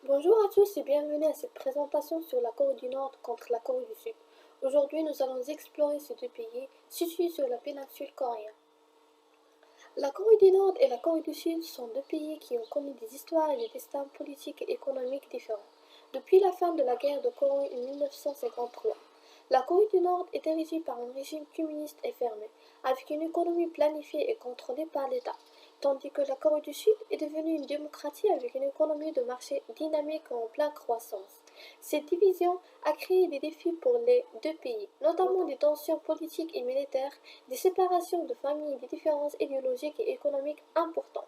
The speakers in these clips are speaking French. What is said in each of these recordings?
Bonjour à tous et bienvenue à cette présentation sur la Corée du Nord contre la Corée du Sud. Aujourd'hui, nous allons explorer ces deux pays situés sur la péninsule coréenne. La Corée du Nord et la Corée du Sud sont deux pays qui ont connu des histoires et des destins politiques et économiques différents. Depuis la fin de la guerre de Corée en 1953, la Corée du Nord est dirigée par un régime communiste et fermé, avec une économie planifiée et contrôlée par l'État, tandis que la Corée du Sud est devenue une démocratie avec une économie de marché dynamique et en pleine croissance. Cette division a créé des défis pour les deux pays, notamment des tensions politiques et militaires, des séparations de familles et des différences idéologiques et économiques importantes.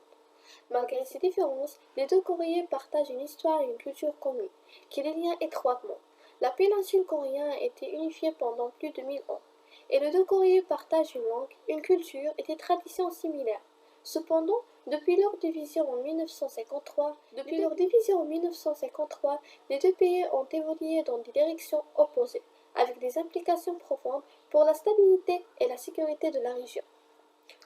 Malgré ces différences, les deux Coréens partagent une histoire et une culture commune, qui les lient étroitement. La péninsule coréenne a été unifiée pendant plus de 1000 ans, et les deux Coréens partagent une langue, une culture et des traditions similaires. Cependant, depuis leur division en 1953, les deux pays ont évolué dans des directions opposées, avec des implications profondes pour la stabilité et la sécurité de la région.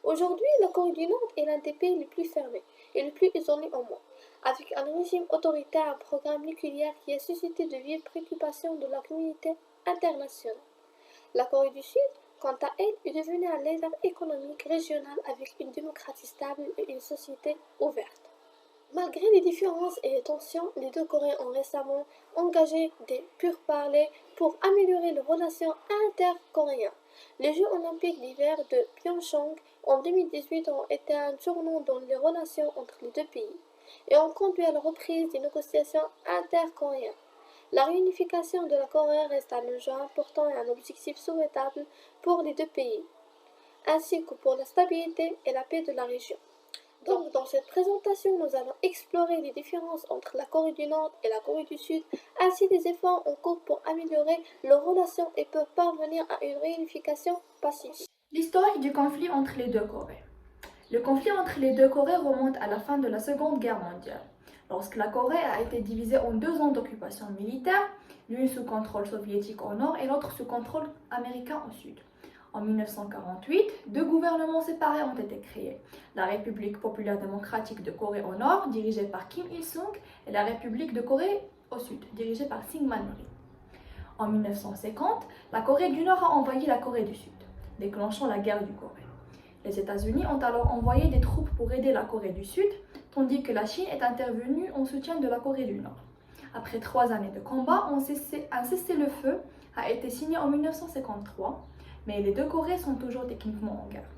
Aujourd'hui, la Corée du Nord est l'un des pays les plus fermés et les plus isolés au monde, avec un régime autoritaire et un programme nucléaire qui a suscité de vives préoccupations de la communauté internationale. La Corée du Sud, quant à elle, est devenue un leader économique régional avec une démocratie stable et une société ouverte. Malgré les différences et les tensions, les deux Corées ont récemment engagé des pourparlers pour améliorer les relations intercoréennes. Les Jeux olympiques d'hiver de Pyeongchang en 2018 ont été un tournant dans les relations entre les deux pays et ont conduit à la reprise des négociations intercoréennes. La réunification de la Corée reste un enjeu important et un objectif souhaitable pour les deux pays, ainsi que pour la stabilité et la paix de la région. Donc, dans cette présentation, nous allons explorer les différences entre la Corée du Nord et la Corée du Sud, ainsi des efforts en cours pour améliorer leurs relations et pour parvenir à une réunification pacifique. L'historique du conflit entre les deux Corées. Le conflit entre les deux Corées remonte à la fin de la Seconde Guerre mondiale, lorsque la Corée a été divisée en deux zones d'occupation militaire, l'une sous contrôle soviétique au nord et l'autre sous contrôle américain au sud. En 1948, deux gouvernements séparés ont été créés, la République populaire démocratique de Corée au nord, dirigée par Kim Il-sung, et la République de Corée au sud, dirigée par Syngman Rhee. En 1950, la Corée du Nord a envahi la Corée du Sud, déclenchant la guerre du Corée. Les États-Unis ont alors envoyé des troupes pour aider la Corée du Sud, tandis que la Chine est intervenue en soutien de la Corée du Nord. Après 3 années de combat, un cessez-le-feu a été signé en 1953, mais les deux Corées sont toujours techniquement en guerre,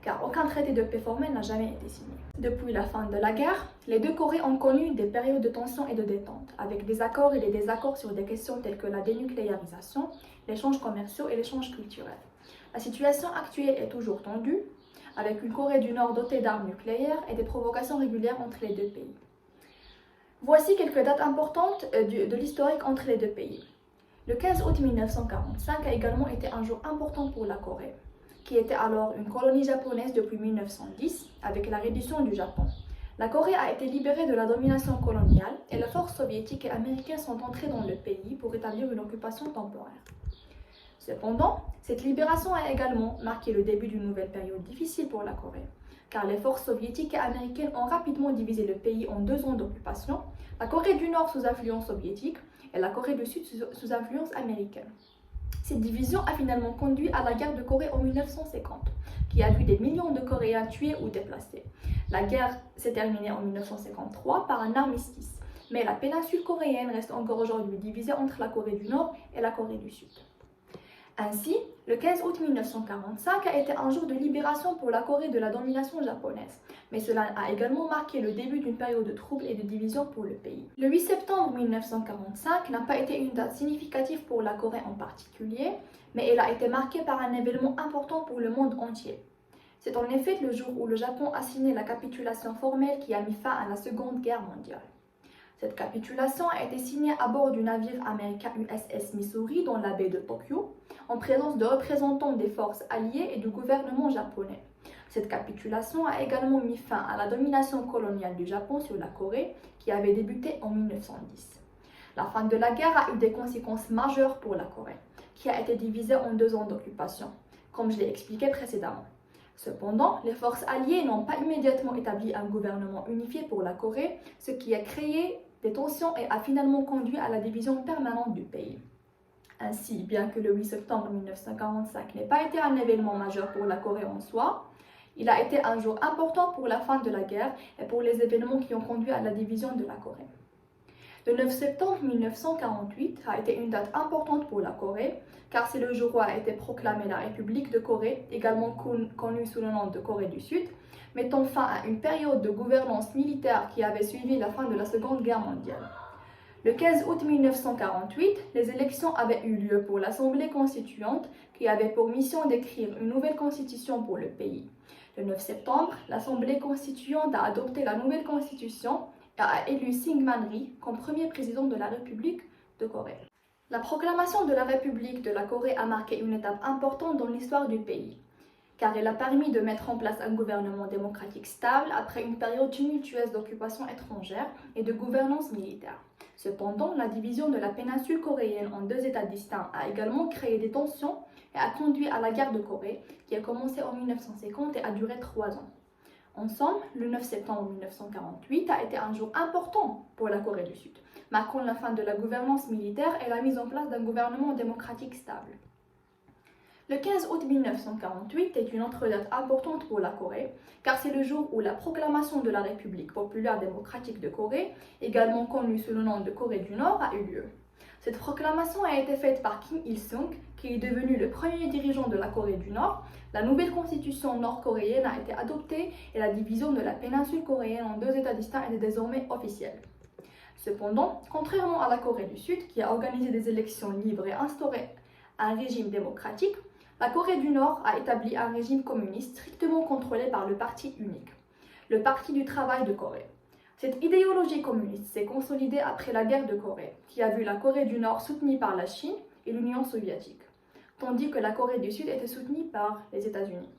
car aucun traité de paix formel n'a jamais été signé. Depuis la fin de la guerre, les deux Corées ont connu des périodes de tension et de détente, avec des accords et des désaccords sur des questions telles que la dénucléarisation, l'échange commercial et l'échange culturel. La situation actuelle est toujours tendue, avec une Corée du Nord dotée d'armes nucléaires et des provocations régulières entre les deux pays. Voici quelques dates importantes de l'historique entre les deux pays. Le 15 août 1945 a également été un jour important pour la Corée, qui était alors une colonie japonaise depuis 1910, avec la reddition du Japon. La Corée a été libérée de la domination coloniale et les forces soviétiques et américaines sont entrées dans le pays pour établir une occupation temporaire. Cependant, cette libération a également marqué le début d'une nouvelle période difficile pour la Corée, car les forces soviétiques et américaines ont rapidement divisé le pays en deux zones d'occupation, la Corée du Nord sous influence soviétique et la Corée du Sud sous influence américaine. Cette division a finalement conduit à la guerre de Corée en 1950, qui a vu des millions de Coréens tués ou déplacés. La guerre s'est terminée en 1953 par un armistice, mais la péninsule coréenne reste encore aujourd'hui divisée entre la Corée du Nord et la Corée du Sud. Ainsi, le 15 août 1945 a été un jour de libération pour la Corée de la domination japonaise, mais cela a également marqué le début d'une période de troubles et de division pour le pays. Le 8 septembre 1945 n'a pas été une date significative pour la Corée en particulier, mais elle a été marquée par un événement important pour le monde entier. C'est en effet le jour où le Japon a signé la capitulation formelle qui a mis fin à la Seconde Guerre mondiale. Cette capitulation a été signée à bord du navire américain USS Missouri dans la baie de Tokyo, en présence de représentants des forces alliées et du gouvernement japonais. Cette capitulation a également mis fin à la domination coloniale du Japon sur la Corée, qui avait débuté en 1910. La fin de la guerre a eu des conséquences majeures pour la Corée, qui a été divisée en deux zones d'occupation, comme je l'ai expliqué précédemment. Cependant, les forces alliées n'ont pas immédiatement établi un gouvernement unifié pour la Corée, ce qui a créé des tensions et a finalement conduit à la division permanente du pays. Ainsi, bien que le 8 septembre 1945 n'ait pas été un événement majeur pour la Corée en soi, il a été un jour important pour la fin de la guerre et pour les événements qui ont conduit à la division de la Corée. Le 9 septembre 1948 a été une date importante pour la Corée, car c'est le jour où a été proclamée la République de Corée, également connue sous le nom de Corée du Sud, mettant fin à une période de gouvernance militaire qui avait suivi la fin de la Seconde Guerre mondiale. Le 15 août 1948, les élections avaient eu lieu pour l'Assemblée constituante qui avait pour mission d'écrire une nouvelle constitution pour le pays. Le 9 septembre, l'Assemblée constituante a adopté la nouvelle constitution et a élu Syngman Rhee comme premier président de la République de Corée. La proclamation de la République de la Corée a marqué une étape importante dans l'histoire du pays, car elle a permis de mettre en place un gouvernement démocratique stable après une période tumultueuse d'occupation étrangère et de gouvernance militaire. Cependant, la division de la péninsule coréenne en deux États distincts a également créé des tensions et a conduit à la guerre de Corée, qui a commencé en 1950 et a duré 3 ans. En somme, le 9 septembre 1948 a été un jour important pour la Corée du Sud, marquant la fin de la gouvernance militaire et la mise en place d'un gouvernement démocratique stable. Le 15 août 1948 est une autre date importante pour la Corée, car c'est le jour où la proclamation de la République populaire démocratique de Corée, également connue sous le nom de Corée du Nord, a eu lieu. Cette proclamation a été faite par Kim Il-sung, qui est devenu le premier dirigeant de la Corée du Nord. La nouvelle constitution nord-coréenne a été adoptée et la division de la péninsule coréenne en deux États distincts est désormais officielle. Cependant, contrairement à la Corée du Sud, qui a organisé des élections libres et instauré un régime démocratique, la Corée du Nord a établi un régime communiste strictement contrôlé par le Parti unique, le Parti du travail de Corée. Cette idéologie communiste s'est consolidée après la guerre de Corée, qui a vu la Corée du Nord soutenue par la Chine et l'Union soviétique, tandis que la Corée du Sud était soutenue par les États-Unis.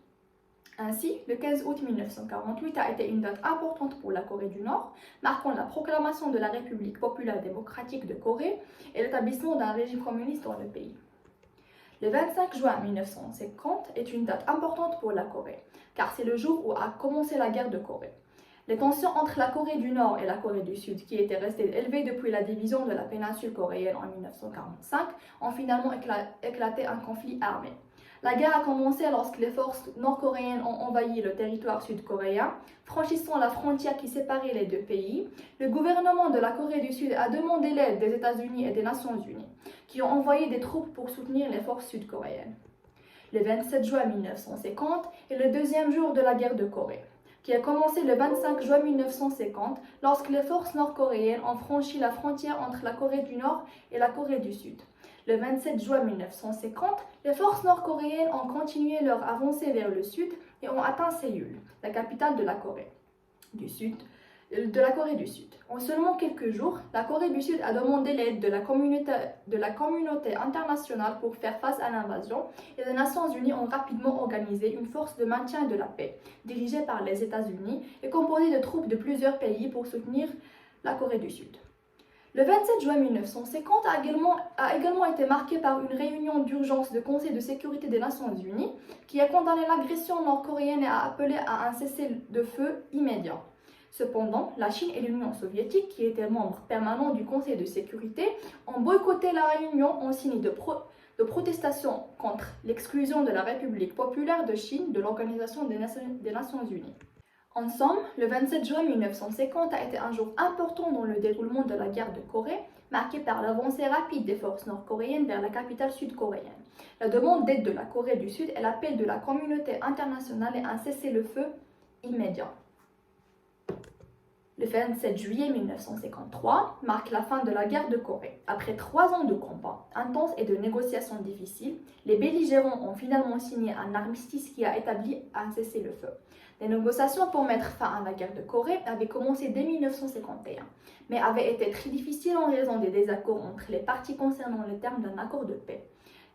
Ainsi, le 15 août 1948 a été une date importante pour la Corée du Nord, marquant la proclamation de la République populaire démocratique de Corée et l'établissement d'un régime communiste dans le pays. Le 25 juin 1950 est une date importante pour la Corée, car c'est le jour où a commencé la guerre de Corée. Les tensions entre la Corée du Nord et la Corée du Sud, qui étaient restées élevées depuis la division de la péninsule coréenne en 1945, ont finalement éclaté un conflit armé. La guerre a commencé lorsque les forces nord-coréennes ont envahi le territoire sud-coréen, franchissant la frontière qui séparait les deux pays. Le gouvernement de la Corée du Sud a demandé l'aide des États-Unis et des Nations Unies, qui ont envoyé des troupes pour soutenir les forces sud-coréennes. Le 27 juin 1950 est le deuxième jour de la guerre de Corée, qui a commencé le 25 juin 1950 lorsque les forces nord-coréennes ont franchi la frontière entre la Corée du Nord et la Corée du Sud. Le 27 juin 1950, les forces nord-coréennes ont continué leur avancée vers le sud et ont atteint Séoul, la capitale de la Corée du Sud. En seulement quelques jours, la Corée du Sud a demandé l'aide de la communauté internationale pour faire face à l'invasion et les Nations Unies ont rapidement organisé une force de maintien de la paix, dirigée par les États-Unis et composée de troupes de plusieurs pays pour soutenir la Corée du Sud. Le 27 juin 1950 a également été marqué par une réunion d'urgence du Conseil de sécurité des Nations Unies qui a condamné l'agression nord-coréenne et a appelé à un cessez-le-feu immédiat. Cependant, la Chine et l'Union soviétique, qui étaient membres permanents du Conseil de sécurité, ont boycotté la réunion en signe de protestation contre l'exclusion de la République populaire de Chine de l'Organisation des Nations Unies. En somme, le 27 juin 1950 a été un jour important dans le déroulement de la guerre de Corée, marqué par l'avancée rapide des forces nord-coréennes vers la capitale sud-coréenne, la demande d'aide de la Corée du Sud et l'appel de la communauté internationale et un cessez-le-feu immédiat. Le 27 juillet 1953 marque la fin de la guerre de Corée. Après 3 ans de combats intenses et de négociations difficiles, les belligérants ont finalement signé un armistice qui a établi un cessez-le-feu. Les négociations pour mettre fin à la guerre de Corée avaient commencé dès 1951, mais avaient été très difficiles en raison des désaccords entre les parties concernant les termes d'un accord de paix.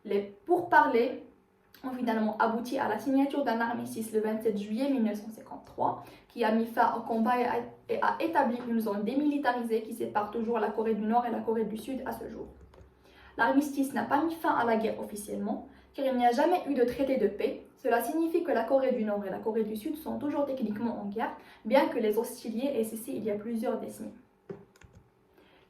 Les pourparlers ont finalement abouti à la signature d'un armistice le 27 juillet 1953 qui a mis fin au combat et a établi une zone démilitarisée qui sépare toujours la Corée du Nord et la Corée du Sud à ce jour. L'armistice n'a pas mis fin à la guerre officiellement, car il n'y a jamais eu de traité de paix. Cela signifie que la Corée du Nord et la Corée du Sud sont toujours techniquement en guerre, bien que les hostiliers aient cessé il y a plusieurs décennies.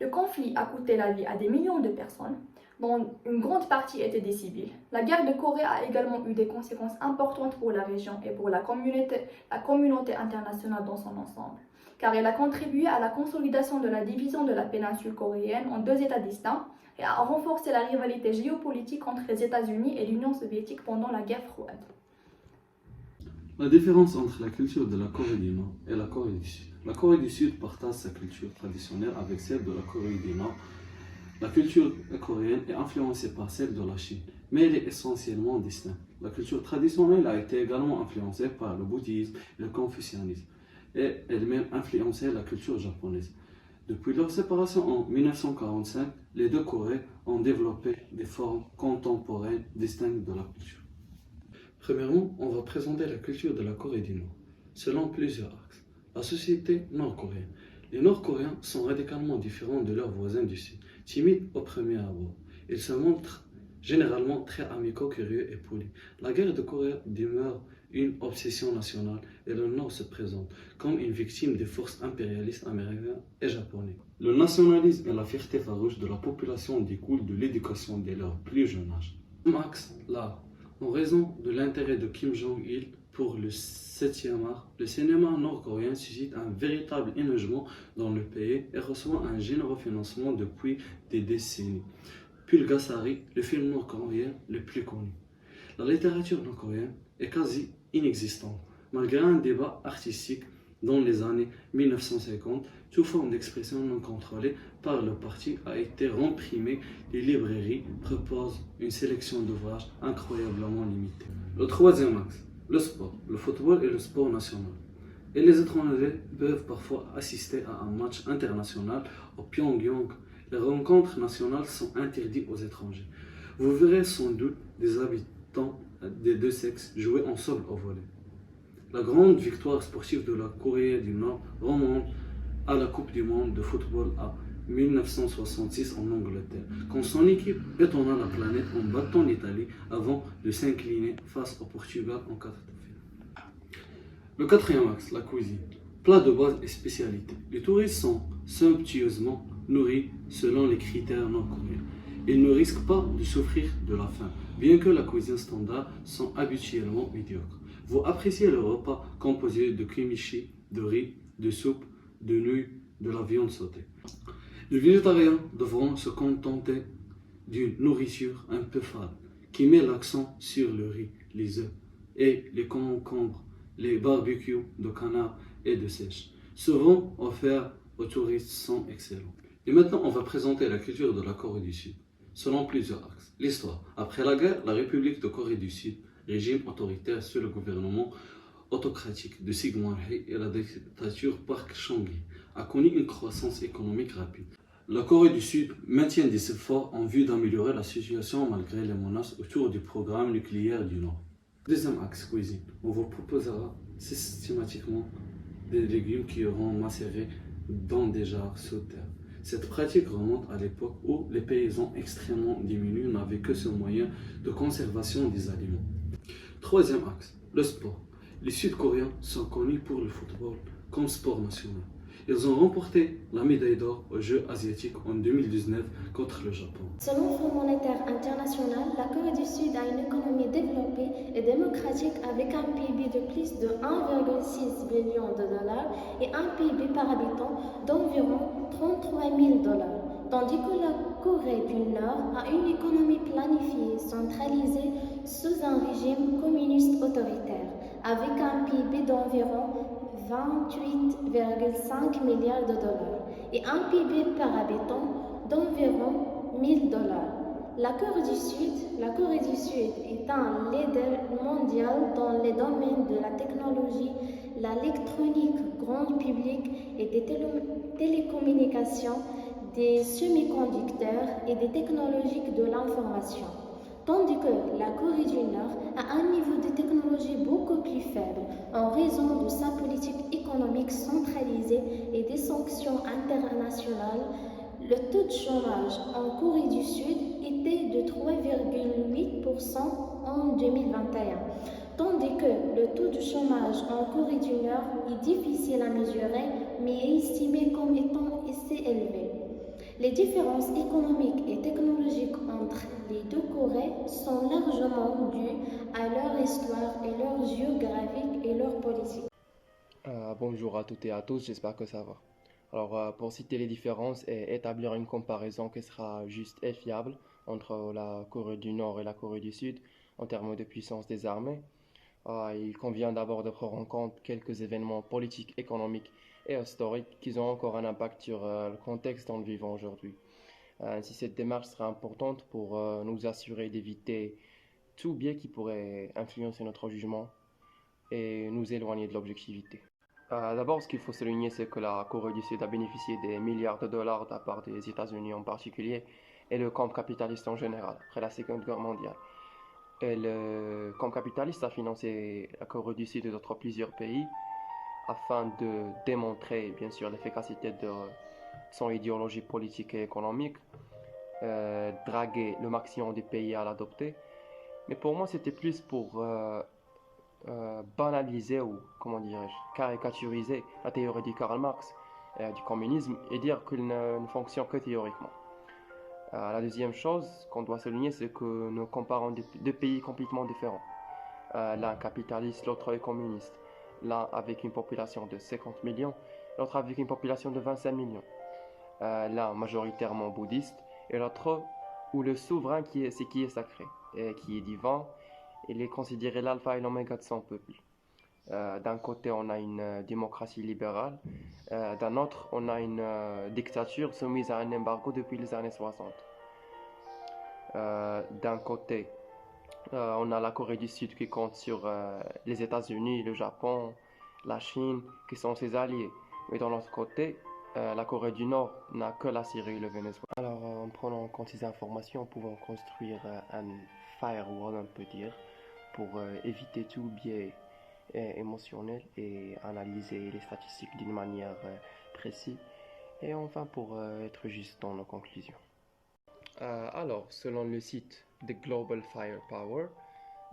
Le conflit a coûté la vie à des millions de personnes, dont une grande partie étaient des civils. La guerre de Corée a également eu des conséquences importantes pour la région et pour la communauté internationale dans son ensemble, car elle a contribué à la consolidation de la division de la péninsule coréenne en deux États distincts et a renforcé la rivalité géopolitique entre les États-Unis et l'Union soviétique pendant la guerre froide. La différence entre la culture de la Corée du Nord et la Corée du Sud. La Corée du Sud partage sa culture traditionnelle avec celle de la Corée du Nord. La culture coréenne est influencée par celle de la Chine, mais elle est essentiellement distincte. La culture traditionnelle a été également influencée par le bouddhisme et le confucianisme, et elle-même influencé la culture japonaise. Depuis leur séparation en 1945, les deux Corées ont développé des formes contemporaines distinctes de la culture. Premièrement, on va présenter la culture de la Corée du Nord, selon plusieurs axes. La société nord-coréenne. Les Nord-Coréens sont radicalement différents de leurs voisins du Sud, timides au premier abord. Ils se montrent généralement très amicaux, curieux et polis. La guerre de Corée demeure une obsession nationale et le Nord se présente comme une victime des forces impérialistes américaines et japonaises. Le nationalisme et la fierté farouche de la population découlent de l'éducation dès leur plus jeune âge. Max, là, en raison de l'intérêt de Kim Jong-il pour le 7e art, le cinéma nord-coréen suscite un véritable émergement dans le pays et reçoit un généreux financement depuis des décennies. Pulgasari, le film nord-coréen le plus connu. La littérature nord-coréenne est quasi inexistante, malgré un débat artistique dans les années 1950, toute forme d'expression non contrôlée par le parti a été réprimée. Les librairies proposent une sélection d'ouvrages incroyablement limitée. Le troisième axe, le sport, le football et le sport national. Et les étrangers peuvent parfois assister à un match international au Pyongyang. Les rencontres nationales sont interdites aux étrangers. Vous verrez sans doute des habitants des deux sexes jouer ensemble au volley. La grande victoire sportive de la Corée du Nord remonte à la Coupe du monde de football à 1966 en Angleterre, quand son équipe étonna la planète en battant l'Italie avant de s'incliner face au Portugal en quart de finale. Le quatrième axe, la cuisine. Plats de base et spécialités. Les touristes sont somptueusement nourris selon les critères nord-coréens. Ils ne risquent pas de souffrir de la faim, bien que la cuisine standard sont habituellement médiocres. Vous appréciez le repas composé de kimchi, de riz, de soupe, de nouilles, de la viande sautée. Les végétariens devront se contenter d'une nourriture un peu fade, qui met l'accent sur le riz, les œufs et les concombres. Les barbecues de canard et de sèche seront offerts aux touristes sont excellents. Et maintenant, on va présenter la culture de la Corée du Sud, selon plusieurs axes. L'histoire. Après la guerre, la République de Corée du Sud, régime autoritaire sous le gouvernement autocratique de Sigmund Rhee et la dictature Park Chung-hee, a connu une croissance économique rapide. La Corée du Sud maintient des efforts en vue d'améliorer la situation malgré les menaces autour du programme nucléaire du Nord. Deuxième axe, cuisine. On vous proposera systématiquement des légumes qui auront macéré dans des jarres sous terre. Cette pratique remonte à l'époque où les paysans extrêmement diminués n'avaient que ce moyen de conservation des aliments. Troisième axe, le sport. Les Sud-Coréens sont connus pour le football comme sport national. Ils ont remporté la médaille d'or aux Jeux asiatiques en 2019 contre le Japon. Selon le Fonds monétaire international, la Corée du Sud a une économie développée et démocratique avec un PIB de plus de 1,6 billion de dollars et un PIB par habitant d'environ 33 000 dollars. Tandis que la Corée du Nord a une économie planifiée, centralisée sous un régime communiste autoritaire, avec un PIB d'environ 28,5 milliards de dollars et un PIB par habitant d'environ 1000 dollars. La Corée du Sud est un leader mondial dans les domaines de la technologie, l'électronique grand public et des télécommunications, des semi-conducteurs et des technologies de l'information. Tandis que la Corée du Nord a un niveau de technologie beaucoup plus faible en raison de sa politique économique centralisée et des sanctions internationales. Le taux de chômage en Corée du Sud était de 3,8% en 2021, tandis que le taux de chômage en Corée du Nord est difficile à mesurer mais est estimé comme étant assez élevé. Les différences économiques et technologiques entre les deux Corées sont largement dues à leur histoire et leur géographie et leur politique. Bonjour à toutes et à tous, j'espère que ça va. Alors, pour citer les différences et établir une comparaison qui sera juste et fiable entre la Corée du Nord et la Corée du Sud en termes de puissance des armées, il convient d'abord de prendre en compte quelques événements politiques, économiques et historiques qui ont encore un impact sur le contexte dans le vivant aujourd'hui. Ainsi, cette démarche sera importante pour nous assurer d'éviter tout biais qui pourrait influencer notre jugement et nous éloigner de l'objectivité. D'abord, ce qu'il faut souligner, c'est que la Corée du Sud a bénéficié des milliards de dollars de la part des États-Unis en particulier et le camp capitaliste en général, après la Seconde Guerre mondiale. Et le camp capitaliste a financé la Corée du Sud et d'autres plusieurs pays afin de démontrer, bien sûr, l'efficacité de son idéologie politique et économique, draguer le maximum des pays à l'adopter. Mais pour moi, c'était plus pour banaliser ou, comment dirais-je, caricaturiser la théorie de Karl Marx du communisme et dire qu'il ne fonctionne que théoriquement. La deuxième chose qu'on doit souligner, c'est que nous comparons deux pays complètement différents. L'un capitaliste, l'autre est communiste. L'un avec une population de 50 millions, l'autre avec une population de 25 millions. L'un majoritairement bouddhiste et l'autre où le souverain c'est qui est sacré et qui est divin. Il est considéré l'alpha et l'oméga de son peuple. D'un côté, on a une démocratie libérale. D'un autre, on a une dictature soumise à un embargo depuis les années 60. D'un côté, on a la Corée du Sud qui compte sur les États-Unis, le Japon, la Chine, qui sont ses alliés. Mais de l'autre côté, la Corée du Nord n'a que la Syrie et le Venezuela. Alors, en prenant en compte ces informations, nous pouvons construire un firewall, on peut dire, pour éviter tout biais émotionnel et analyser les statistiques d'une manière précise. Et enfin, pour être juste dans nos conclusions. Alors, selon le site The Global Firepower,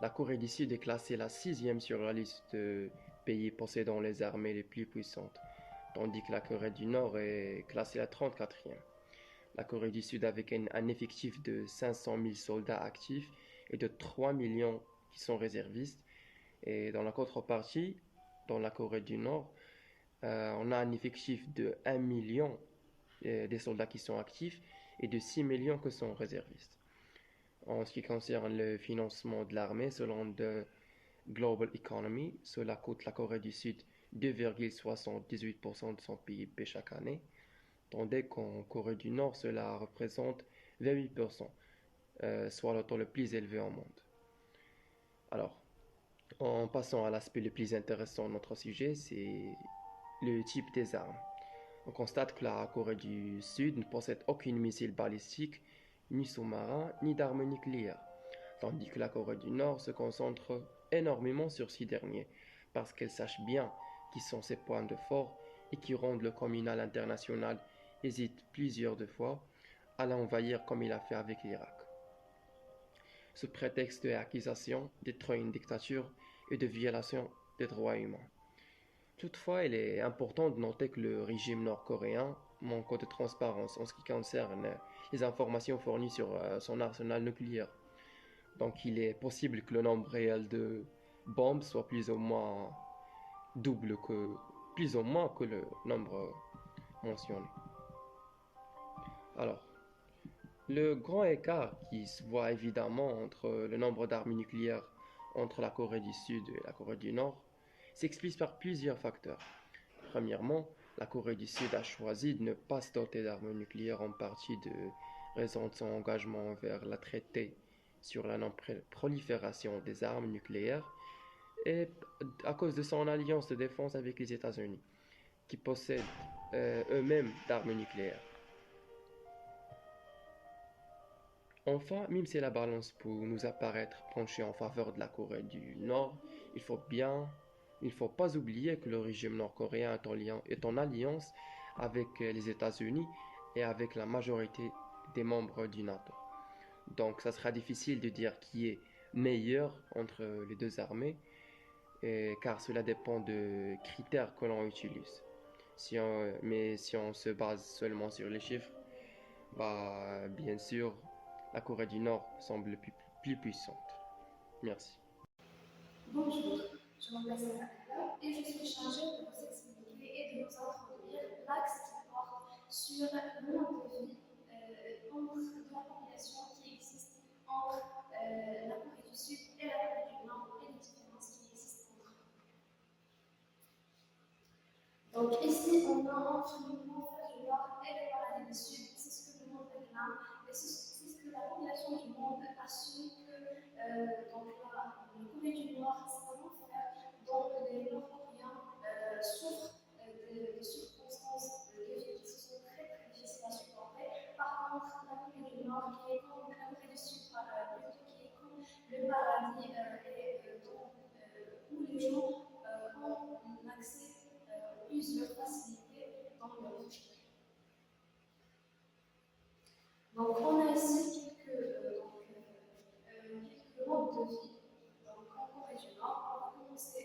la Corée du Sud est classée la 6e sur la liste de pays possédant les armées les plus puissantes, tandis que la Corée du Nord est classée la 34e. La Corée du Sud avec un effectif de 500 000 soldats actifs et de 3 millions qui sont réservistes. Et dans la contrepartie, dans la Corée du Nord, on a un effectif de 1 million des soldats qui sont actifs et de 6 millions qui sont réservistes. En ce qui concerne le financement de l'armée, selon The Global Economy, cela coûte la Corée du Sud 2,78% de son PIB chaque année, tandis qu'en Corée du Nord, cela représente 28%, soit le taux le plus élevé au monde. Alors, en passant à l'aspect le plus intéressant de notre sujet, c'est le type des armes. On constate que la Corée du Sud ne possède aucune missile balistique, ni sous-marin, ni d'armes nucléaires, tandis que la Corée du Nord se concentre énormément sur ces derniers, parce qu'elle sache bien qui sont ses points de force et qui rendent le communal international hésite plusieurs de fois à l'envahir comme il a fait avec l'Irak. Sous prétexte d'accusation d'être une dictature et de violation des droits humains. Toutefois, il est important de noter que le régime nord-coréen manque de transparence en ce qui concerne les informations fournies sur son arsenal nucléaire. Donc il est possible que le nombre réel de bombes soit plus ou moins que le nombre mentionné. Alors, le grand écart qui se voit évidemment entre le nombre d'armes nucléaires entre la Corée du Sud et la Corée du Nord s'explique par plusieurs facteurs. Premièrement, la Corée du Sud a choisi de ne pas se doter d'armes nucléaires en partie de raison de son engagement envers le traité sur la non-prolifération des armes nucléaires et à cause de son alliance de défense avec les États-Unis, qui possèdent eux-mêmes d'armes nucléaires. Enfin, même si la balance peut nous apparaître penchée en faveur de la Corée du Nord, il ne faut pas oublier que le régime nord-coréen est en alliance avec les États-Unis et avec la majorité des membres du NATO. Donc, ça sera difficile de dire qui est meilleur entre les deux armées, car cela dépend de critères que l'on utilise. Mais si on se base seulement sur les chiffres, Bien sûr, la Corée du Nord semble plus puissante. Merci. Bonjour, je m'appelle Sarah et je suis chargée de vous expliquer et de vous introduire l'axe qui porte sur le mode de vie entre de la population qui existe entre la Corée du Sud et la Corée du Nord et les différences qui existent entre eux. Donc ici, on a entre l'hémisphère du Nord et le paradis du Sud. C'est ce que le monde réclame et c'est ce que la population du monde assume que donc la Corée du Nord, c'est un enfer dont les Nord-Coréens souffrent de circonstances de vie qui sont très difficiles à supporter. Par contre, la Corée du Nord, qui est comme la Corée du Sud, plutôt qui est comme le paradis où les gens ont accès plusieurs facilités dans leur vie. Donc, on a ici quelques modes de vie. Donc, en Corée du Nord, on va commencer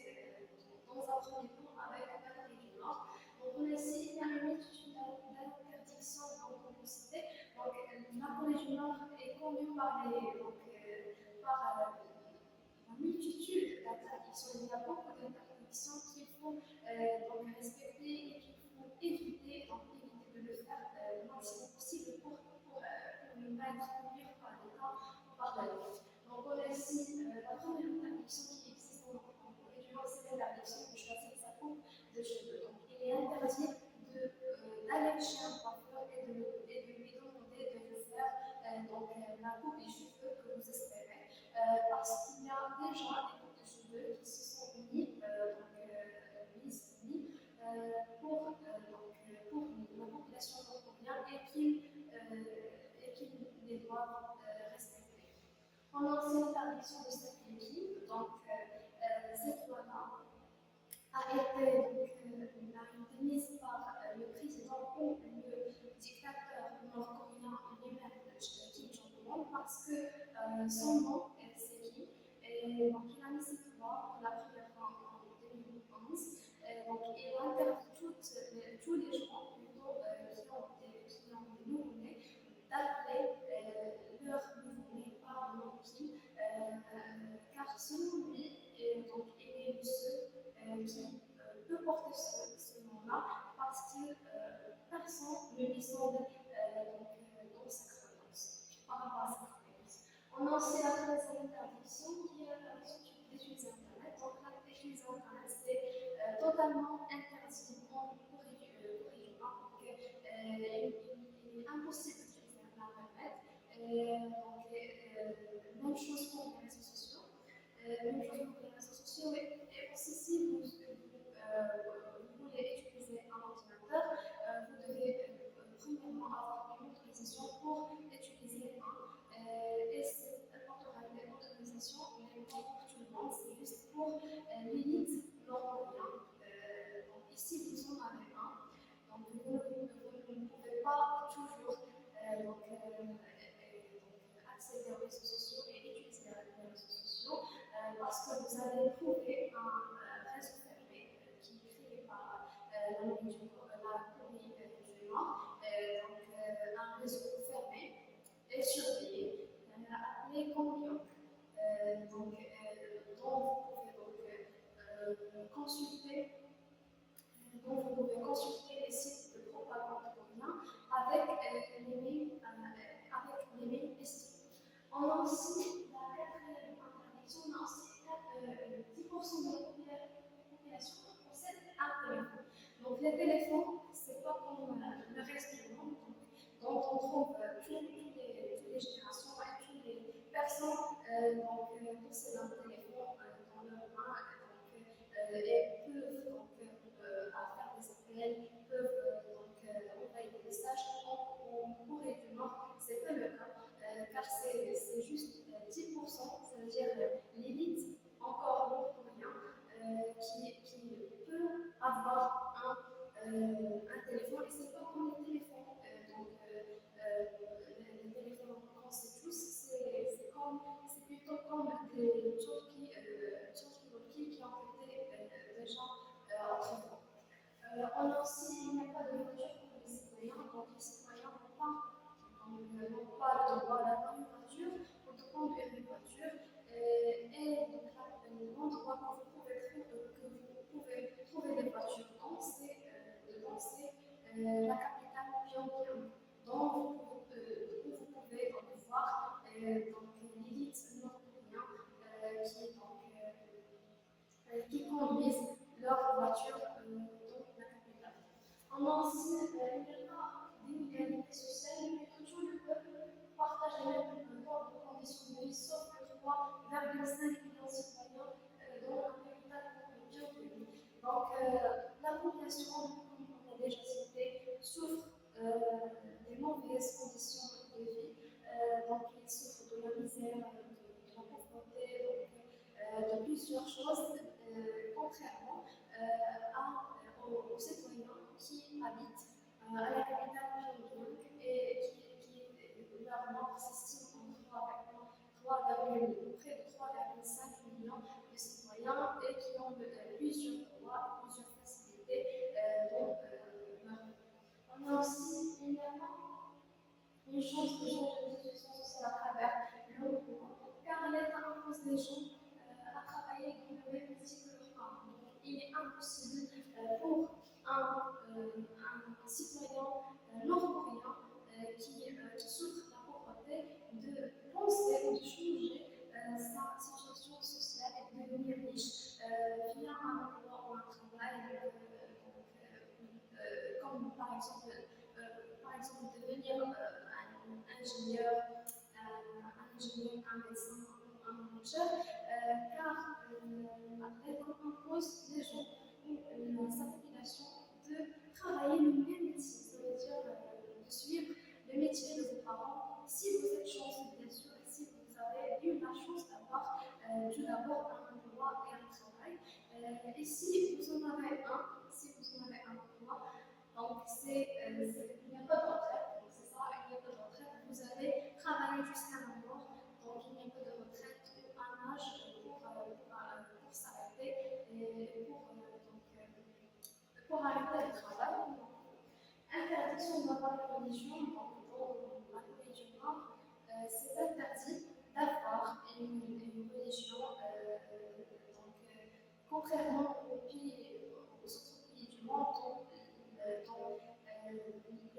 dans un premier temps avec la Corée du Nord. Donc, on a ici une multitude d'interdictions en publicité. Donc, la Corée du Nord est connue par la multitude d'interdictions. Il y a beaucoup d'interdictions qu'il faut donc respecter et qu'il faut éviter, donc éviter de le faire le maximum possible pour ne pas être conduit par l'État ou par la loi. Donc on a ici la première interdiction qui existe en Corée du Nord, c'est l'interdiction de choisir sa coupe de cheveux. Donc il est interdit d'aller chez un coiffeur et de lui demander de vous faire la coupe des cheveux que vous espérez, parce qu'il y a déjà des coupes de cheveux qui se sont mises pour la population nord-coréenne et qu'ils les doivent respecter. On a aussi l'interdiction de cette équipe, donc cette loi-là a été mise par le président ou le dictateur nord-coréen lui-même, Kim Jong-un, parce que son nom, c'est Kim, et donc il a mis cette loi pour la première fois en 2011. Donc il interdit tous les gens plutôt, qui ont des nouveau-nés d'appeler leur nouveau-né par le nom Kim, car selon lui, donc, il est le seul qui peut porter ce nom-là parce que personne ne lui semble dans sa croyance, par rapport à sa croyance. On a aussi la troisième interdiction qui est l'interdiction d'utiliser Internet. Donc l'utiliser Internet, c'est totalement interdit en Corée du Nord. Donc il est impossible d'utiliser Internet. Même chose pour les réseaux sociaux. Même chose pour les réseaux sociaux. Et aussi, si vous voulez utiliser un ordinateur, vous devez premièrement avoir une autorisation pour utiliser et cette autorisation n'est pas pour tout le monde, c'est juste pour l'élite nord-coréenne. Donc ici, vous en avez un. Donc vous ne pouvez pas toujours accéder aux réseaux sociaux et utiliser les réseaux sociaux parce que vous allez trouver un réseau fermé qui est créé par la Corée du Nord, un réseau fermé et surveillé, appelé Kongyok, dont vous pouvez consulter les sites de propagande coréens avec les mails estimés. On a aussi la quatrième interdiction, on a aussi 10% de la population possède un téléphone. Donc les téléphones, c'est pas comme le reste du monde, dont on trouve toutes les générations et toutes les personnes possèdent un téléphone dans leur main et peuvent faire des appels, peuvent envoyer des messages. En Corée du Nord, c'est pas le cas, car c'est juste 10%, c'est-à-dire l'élite encore nord-coréen qui peut avoir un téléphone, et c'est pas comme les téléphones. Les téléphones qu'on sait tous, c'est plutôt comme des talkie-walkie qui ont été conditions de vie. Donc, ils souffrent de la misère, de la pauvreté, de plusieurs choses, contrairement aux citoyens qui habitent à la capitale Pyongyang et leur nombre s'estime en près de 3,5 millions de citoyens et qui ont plusieurs droits et plusieurs facilités dont leur vie. On a aussi également une chance de gestion sociale à travers le recours, car l'État impose les gens à travailler dans le même métier que leurs parents. Donc, il est impossible pour un citoyen nord-coréen qui souffre de la pauvreté de penser ou de changer sa situation sociale et de devenir riche via un emploi ou un travail, comme par exemple devenir un ingénieur, un médecin, un manager, car l'État impose les gens ou sa population de travailler le même métier, ça veut dire de suivre le métier de vos parents, si vous êtes chanceux bien sûr, et si vous avez eu la chance d'avoir tout d'abord un emploi et un travail, et si vous en avez un emploi, donc il n'y a pas de retraite, donc c'est ça, il n'y a pas de retraite, vous allez travailler jusqu'à la mort, donc il n'y a pas de retraite ou un âge pour s'arrêter et pour arrêter le travail. Interdiction d'avoir une religion, donc dans la Corée du Nord, c'est interdit d'avoir une religion, contrairement aux autres pays du monde dont le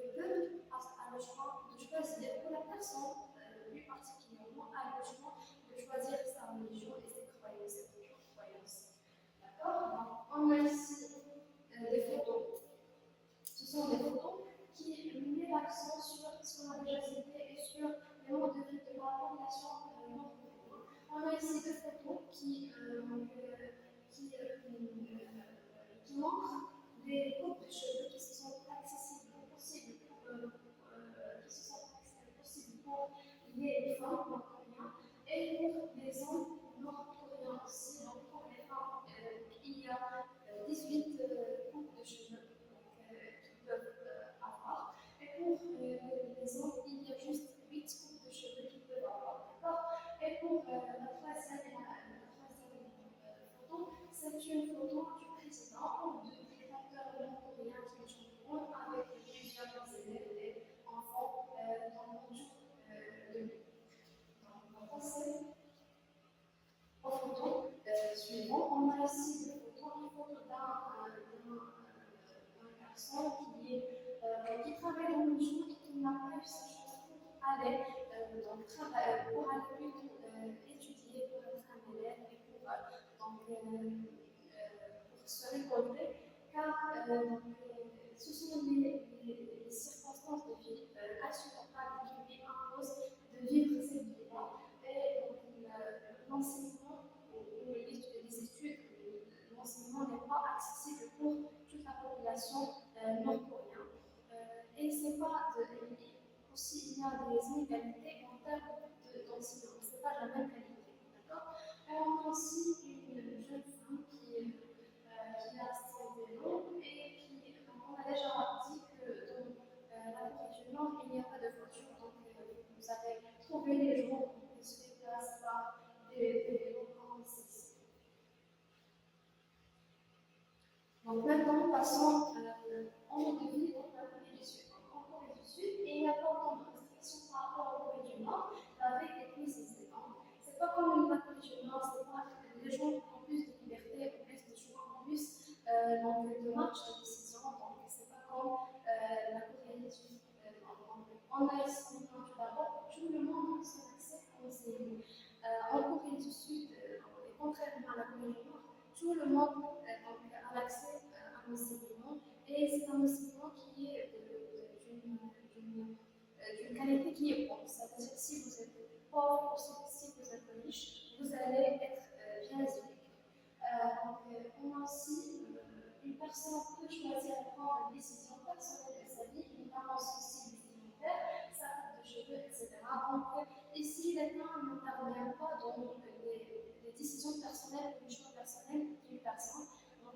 peuple a le choix de choisir, ou la personne plus particulièrement a le choix de choisir sa religion et ses croyances. D'accord? Donc, on a ici des photos. Ce sont des photos qui mettent l'accent sur ce qu'on a déjà cité et sur le mode de vie de la population nord-coréenne. On a ici des photos qui montrent des coupes de cheveux qui sont accessibles pour les femmes nord-coréennes et pour les hommes nord-coréens aussi. Donc pour les femmes, il y a 18 coupes de cheveux qu'ils peuvent avoir. Et pour les hommes, il y a juste 8 coupes de cheveux qu'ils peuvent avoir. D'accord? Et pour la troisième photo, c'est une photo du président ou du dictateur nord-coréen Kim Jong-un avec plusieurs élèves et enfants dans le jour de lui. Donc, on va passer aux photos suivantes. On a ici une photo d'un garçon qui travaille dans le jour et qui n'a pas eu sa chance pour aller plutôt étudier, pour être un élève et pour se récolter, car ce sont les circonstances de vie insupportables qui lui imposent de vivre cette vie-là. Et donc, l'enseignement ou les études, l'enseignement n'est pas accessible pour toute la population nord-coréenne. Et c'est pas aussi, il y a des inégalités en termes d'enseignement, c'est pas la même qualité. D'accord? On a aussi une jeune femme qui a son vélo et on a déjà dit que dans la Corée du Nord, il n'y a pas de voiture, donc vous avez trouvé les jours où il se déplace par des vélos comme ceci. Donc maintenant, passons en mode de vie dans la Corée du Sud. En Corée du Sud, il n'y a pas autant de restrictions par rapport à la Corée du Nord, avec des prises existantes. C'est pas comme la Corée du Nord, c'est pas les gens ont plus de liberté, plus de choix, plus de marge de décision. Donc c'est pas comme la Corée du Sud. On a ici tout d'abord tout le monde a son accès à l'enseignement. En Corée du Sud, contrairement à la Corée du Nord, tout le monde a l'accès à l'enseignement et c'est un enseignement qui est d'une qualité qui est bonne. C'est-à-dire que si vous êtes pauvre ou si vous êtes riche, vous allez être bien éduqué. On a aussi une personne peut choisir de prendre une décision personnelle de sa vie, notamment son style vestimentaire, sa l'État n'intervient pas dans les décisions personnelles ou les choix personnels d'une personne,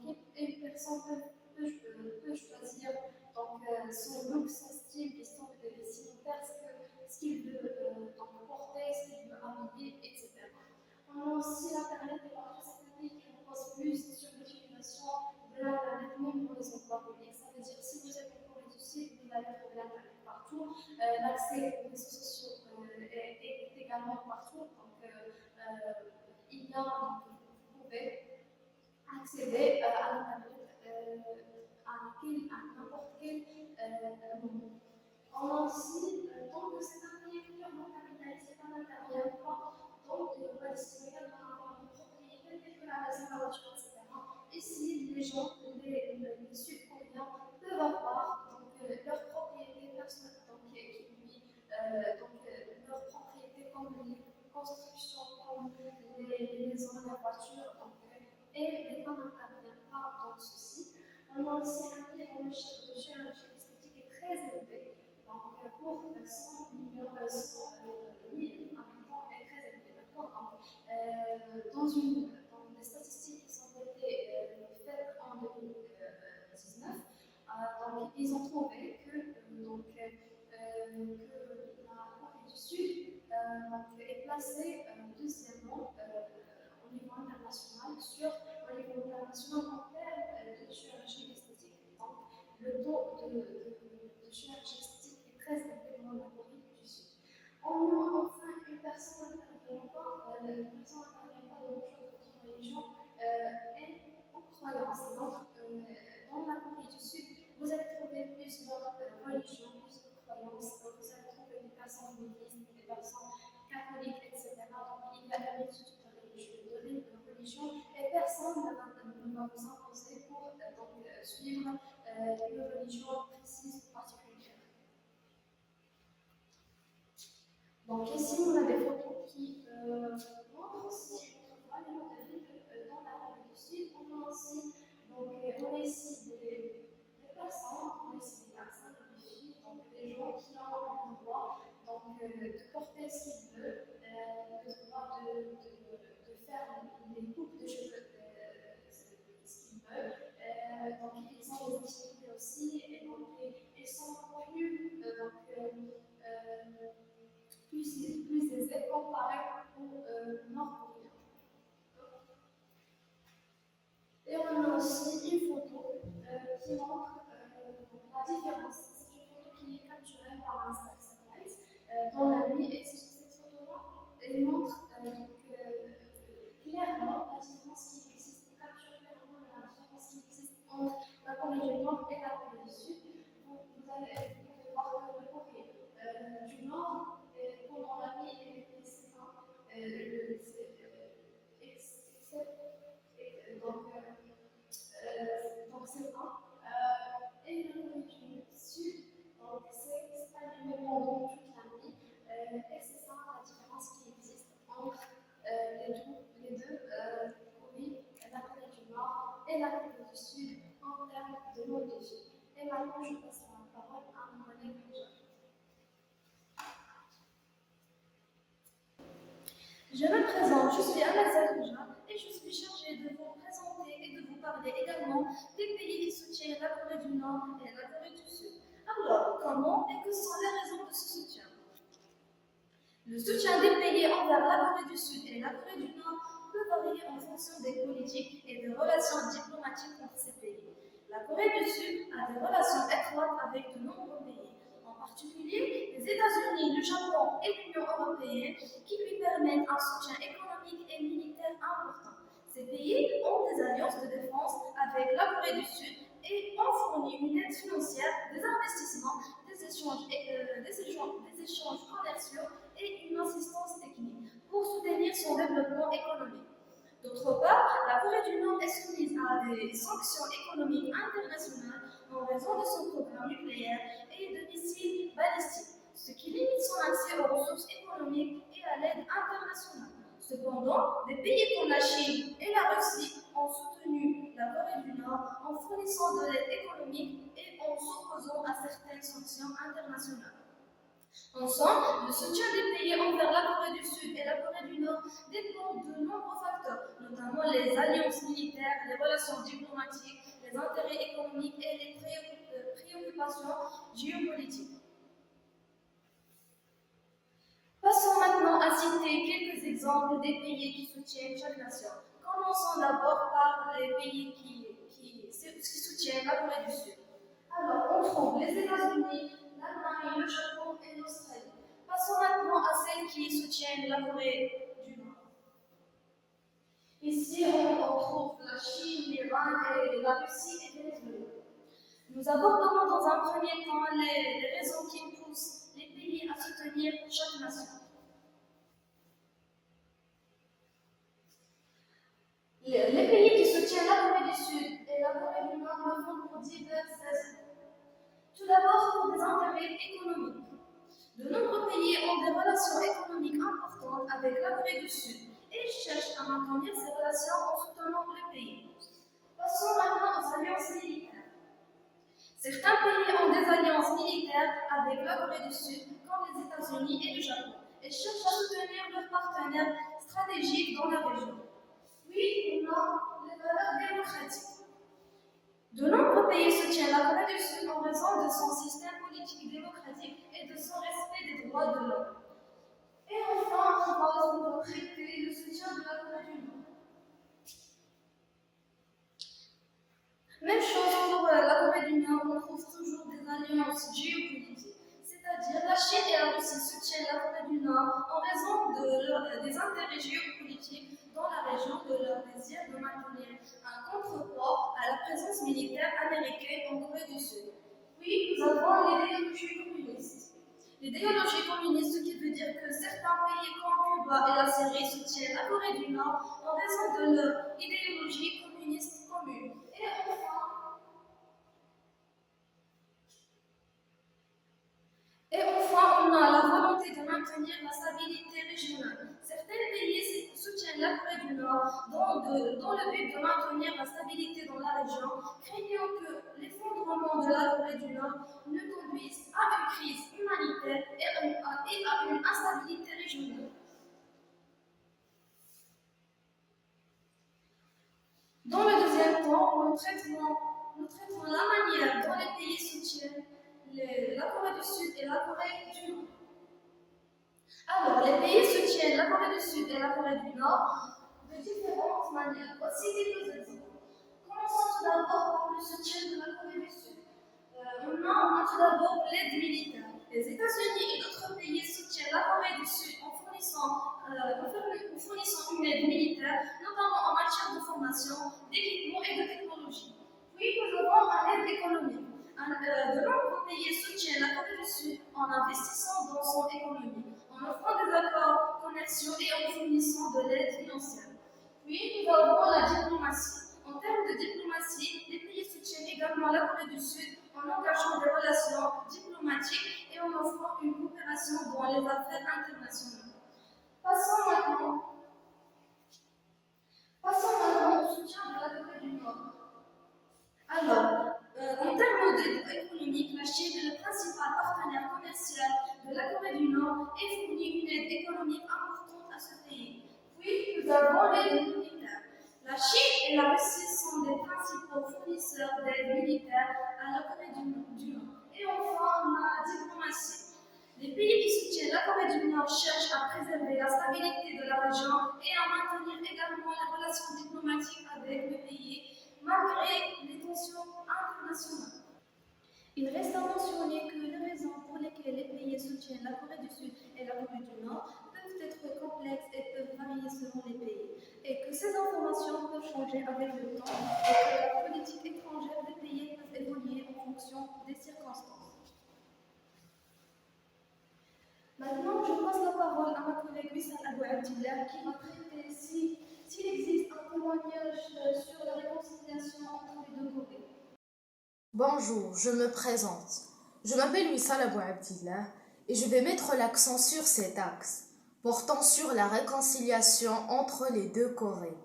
donc une personne peut choisir donc, son look, son style, vestimentaire, ce qu'il veut donc, porter, ce qu'il veut habiller, etc. On a aussi l'Internet et la société qui repose plus sur l'utilisation de l'Internet, même pour les emplois publics. Ça veut dire si vous êtes en Corée du Sud, vous allez trouver l'Internet partout. L'accès aux réseaux sociaux est également partout. Donc, il y a, donc, vous pouvez accéder à l'Internet à n'importe quel moment. On a aussi, tant que c'est un pays purement capitalisé, ça n'intervient pas dans le citoyen par rapport à une propriété telle que la maison, la voiture, etc. Ici, les gens, les Sud-Coréens peuvent avoir donc, leur propriété personnelle, donc, leur propriété comme les constructions, comme les maisons, la voiture, donc, et l'État n'intervient pas dans ceci. On a aussi un niveau de chirurgie esthétique est très élevé. Donc, pour 100 millions, 100 000 habitants est très élevé. Dans des statistiques qui ont été faites en 2019, donc, ils ont trouvé que, que la Corée du Sud est placée deuxièmement au niveau international en termes de chirurgie esthétique. Donc, le taux de chirurgie esthétique est très élevé dans la Corée du Sud. Enfin, une personne n'intervient pas dans le choix de votre religion et aux croyances. Donc, dans la Corée du Sud, vous allez trouver plusieurs religions, plusieurs croyances. Donc, vous allez trouver des personnes bouddhistes, des personnes catholiques, etc. Donc, il y a la multitude de religions et personne ne va vous imposer pour suivre une religion précise ou particulière. Donc ici, on a des photos qui montrent aussi les modes de vie dans la Corée du Sud. On a aussi, donc, on a ici des personnes, on a ici des personnes, des filles, donc des gens qui ont le droit donc, de porter ce qu'ils veulent, le droit de faire les coupes de cheveux ce qu'ils veulent. Donc ils ont des activités aussi, et donc ils sont plus plus aisés comparé au nord-coréen. Et on a aussi une photo qui montre la différence. C'est une photo qui est capturée par un satellite dans la nuit. Et cette photo-là, elle montre clairement la différence qui existe, capture clairement la différence qui existe entre la Corée du Nord et la Corée du Sud. Vous allez voir que la Corée du Nord, pendant la nuit, elle était séquente. Donc c'est ça. Et la Corée du Sud, donc c'est pas le même endroit toute la nuit. Et c'est ça la différence qui existe entre les deux Corées, la Corée du Nord et la Corée du Sud en termes de mode de vie. Et maintenant, je passe la parole à mon collègue Jean. Je me présente, je suis Amal Zalouja et je suis chargée de vous présenter et de vous parler également des pays qui soutiennent la Corée du Nord et la Corée du Sud. Alors, comment et que sont les raisons de ce soutien? Le soutien des pays envers la Corée du Sud et la Corée du Nord peut varier en fonction des politiques et des relations diplomatiques entre ces pays. La Corée du Sud a des relations étroites avec de nombreux pays, en particulier les États-Unis, le Japon et l'Union européenne, qui lui permettent un soutien économique et militaire important. Ces pays ont des alliances de défense avec la Corée du Sud et ont fourni une aide financière, des investissements, des échanges commerciaux et une assistance technique pour soutenir son développement économique. D'autre part, la Corée du Nord est soumise à des sanctions économiques internationales en raison de son programme nucléaire et de missiles balistiques, ce qui limite son accès aux ressources économiques et à l'aide internationale. Cependant, des pays comme la Chine et la Russie ont soutenu la Corée du Nord en fournissant de l'aide économique et en s'opposant à certaines sanctions internationales. Ensemble, le soutien des pays envers la Corée du Sud et la Corée du Nord dépend de nombreux facteurs, notamment les alliances militaires, les relations diplomatiques, les intérêts économiques et les préoccupations géopolitiques. Passons maintenant à citer quelques exemples des pays qui soutiennent chaque nation. Commençons d'abord par les pays qui soutiennent la Corée du Sud. Alors, on trouve les États-Unis, l'Allemagne, le Japon et l'Australie. Passons maintenant à celles qui soutiennent la Corée du Nord. Ici, on trouve la Chine, l'Iran, et la Russie et le Venezuela. Nous aborderons dans un premier temps les raisons qui poussent les pays à soutenir chaque nation. Les pays qui soutiennent la Corée du Sud et la Corée du Nord le font pour diverses raisons. Tout d'abord pour des intérêts économiques. De nombreux pays ont des relations économiques importantes avec la Corée du Sud et cherchent à maintenir ces relations en soutenant le pays. Passons maintenant aux alliances militaires. Certains pays ont des alliances militaires avec la Corée du Sud, comme les États-Unis et le Japon, et cherchent à soutenir leurs partenaires stratégiques dans la région. Puis, on a les valeurs démocratiques. De nombreux pays soutiennent la Corée du Sud en raison de son système politique démocratique et de son respect des droits de l'homme. Et enfin, on va traiter le soutien de la Corée du Nord. Même chose pour la Corée du Nord, on trouve toujours des alliances géopolitiques, c'est-à-dire la Chine et la Russie soutiennent la Corée du Nord en raison des intérêts géopolitiques dans la région, de leur désir de maintenir un contrepoids à la présence militaire américaine en Corée du Sud. Puis nous avons l'idéologie communiste. L'idéologie communiste, ce qui veut dire que certains pays comme Cuba et la Syrie soutiennent la Corée du Nord en raison de leur idéologie communiste commune. Et enfin, on a la volonté de maintenir la stabilité régionale. Certains pays soutiennent la Corée du Nord dans le but de maintenir la stabilité dans la région, craignant que l'effondrement de la Corée du Nord ne conduise à une crise humanitaire et à une instabilité régionale. Dans le deuxième temps, nous traiterons la manière dont les pays soutiennent la Corée du Sud et la Corée du Nord. Alors, les pays soutiennent la Corée du Sud et la Corée du Nord de différentes manières. Voici quelques exemples. Commençons tout d'abord par le soutien de la Corée du Sud. On a tout d'abord l'aide militaire. Les États-Unis et d'autres pays soutiennent la Corée du Sud en fournissant une aide militaire, notamment en matière de formation, d'équipement et de technologie. Puis nous avons une aide économique. De nombreux pays soutiennent la Corée du Sud en investissant dans son économie, en offrant des accords commerciaux et en fournissant de l'aide financière. Puis nous avons la diplomatie. En termes de diplomatie, les pays soutiennent également la Corée du Sud en engageant des relations diplomatiques et en offrant une coopération dans les affaires internationales. Passons maintenant au soutien de la Corée du Nord. Alors, en termes économiques, la Chine est le principal partenaire commercial de la Corée du Nord et fournit une aide économique importante à ce pays. Puis, nous avons l'aide militaire. La Chine et la Russie sont des principaux fournisseurs d'aide militaire à la Corée du Nord. Et enfin, on a la diplomatie. Les pays qui soutiennent la Corée du Nord cherchent à préserver la stabilité de la région et à maintenir également les relations diplomatiques avec le pays, malgré les tensions internationales. Il reste à mentionner que les raisons pour lesquelles les pays soutiennent la Corée du Sud et la Corée du Nord peuvent être complexes et peuvent varier selon les pays, et que ces informations peuvent changer avec le temps et que la politique étrangère des pays peut évoluer en fonction des circonstances. Maintenant, je passe la parole à ma collègue Wissal Abou Abdillah qui va traiter s'il existe un témoignage sur la réconciliation entre les deux Corées. Bonjour, je me présente. Je m'appelle Wissal Abou Abdillah et je vais mettre l'accent sur cet axe, portant sur la réconciliation entre les deux Corées.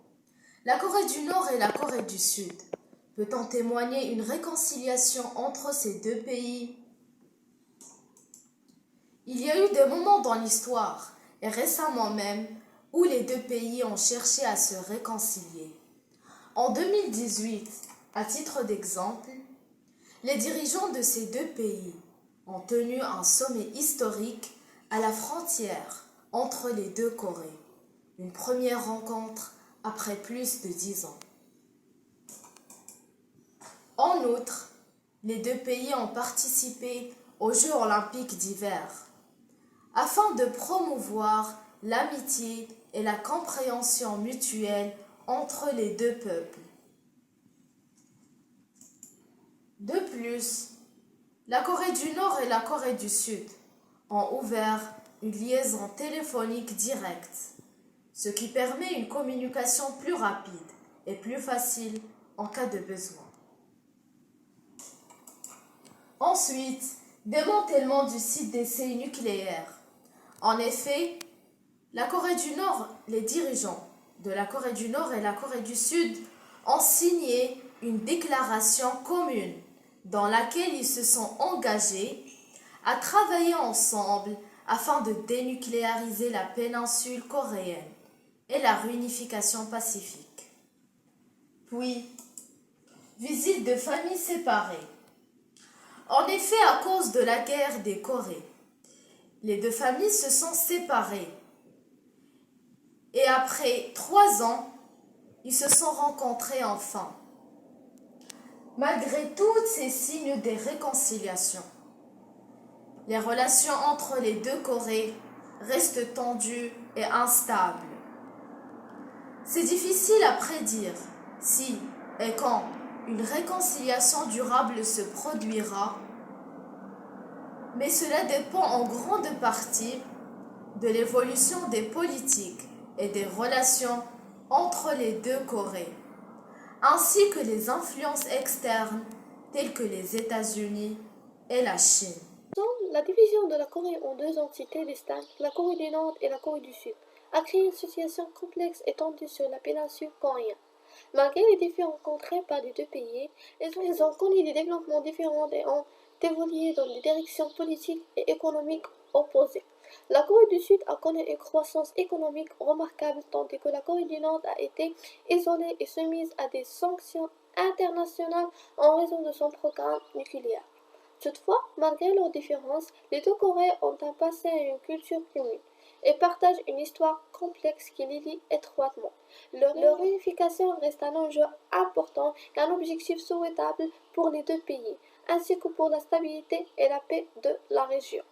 La Corée du Nord et la Corée du Sud. Peut-on témoigner une réconciliation entre ces deux pays ? Il y a eu des moments dans l'histoire, et récemment même, où les deux pays ont cherché à se réconcilier. En 2018, à titre d'exemple, les dirigeants de ces deux pays ont tenu un sommet historique à la frontière entre les deux Corées. Une première rencontre après plus de 10 ans. En outre, les deux pays ont participé aux Jeux olympiques d'hiver afin de promouvoir l'amitié et la compréhension mutuelle entre les deux peuples. De plus, la Corée du Nord et la Corée du Sud ont ouvert une liaison téléphonique directe, ce qui permet une communication plus rapide et plus facile en cas de besoin. Ensuite, démantèlement du site d'essai nucléaire. En effet, les dirigeants de la Corée du Nord et la Corée du Sud ont signé une déclaration commune dans laquelle ils se sont engagés à travailler ensemble afin de dénucléariser la péninsule coréenne et la réunification pacifique. Puis, visite de familles séparées. En effet, à cause de la guerre des Corées, les deux familles se sont séparées. Et après 3 ans, ils se sont rencontrés enfin. Malgré tous ces signes de réconciliation, les relations entre les deux Corées restent tendues et instables. C'est difficile à prédire si et quand une réconciliation durable se produira, mais cela dépend en grande partie de l'évolution des politiques et des relations entre les deux Corées, ainsi que les influences externes telles que les États-Unis et la Chine. La division de la Corée en deux entités distinctes, la Corée du Nord et la Corée du Sud, a créé une situation complexe et tendue sur la péninsule coréenne. Malgré les défis rencontrés par les deux pays, ils ont connu des développements différents et ont évolué dans des directions politiques et économiques opposées. La Corée du Sud a connu une croissance économique remarquable tandis que la Corée du Nord a été isolée et soumise à des sanctions internationales en raison de son programme nucléaire. Toutefois, malgré leurs différences, les deux Corées ont un passé et une culture commune et partagent une histoire complexe qui les lie étroitement. Leur unification reste un enjeu important et un objectif souhaitable pour les deux pays, ainsi que pour la stabilité et la paix de la région.